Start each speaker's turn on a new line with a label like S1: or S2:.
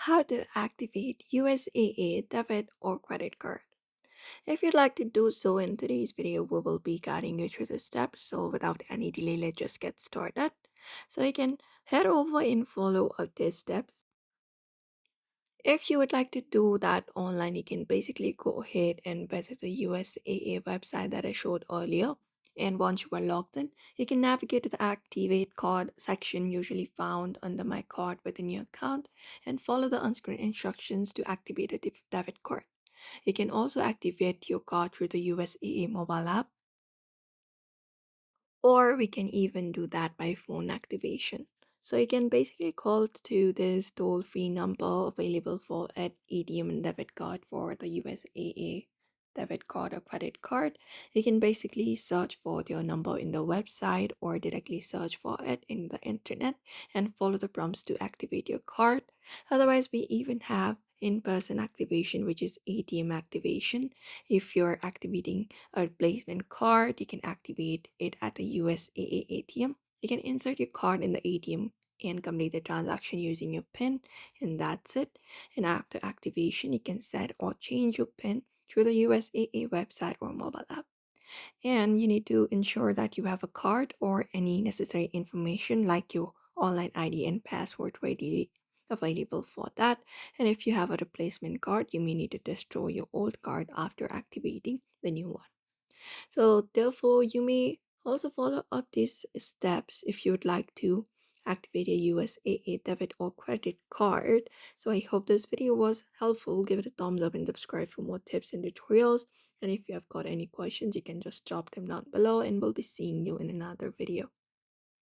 S1: How to activate USAA debit or credit card. If you'd like to do so in today's video, we will be guiding you through the steps. So without any delay, let's just get started. So you can head over and follow up these steps. If you would like to do that online, you can basically go ahead and visit the USAA website that I showed earlier. And once you are logged in, you can navigate to the Activate Card section, usually found under My Card within your account, and follow the on-screen instructions to activate a debit card. You can also activate your card through the USAA mobile app, or we can even do that by phone activation. So you can basically call to this toll-free number available for at ATM and debit card for the USAA debit card or credit card. You can basically search for your number in the website or directly search for it in the internet and follow the prompts to activate your card. Otherwise, we even have in-person activation, which is ATM activation. If you're activating a replacement card, you can activate it at the USAA ATM. You can insert your card in the ATM and complete the transaction using your PIN, and that's it. And after activation, you can set or change your PIN through the USAA website or mobile app. And you need to ensure that you have a card or any necessary information like your online ID and password readily available for that. And if you have a replacement card, you may need to destroy your old card after activating the new one. So, therefore, you may also follow up these steps if you would like to activate a USAA debit or credit card. So, I hope this video was helpful. Give it a thumbs up and subscribe for more tips and tutorials. And if you have got any questions, you can just drop them down below, and we'll be seeing you in another video.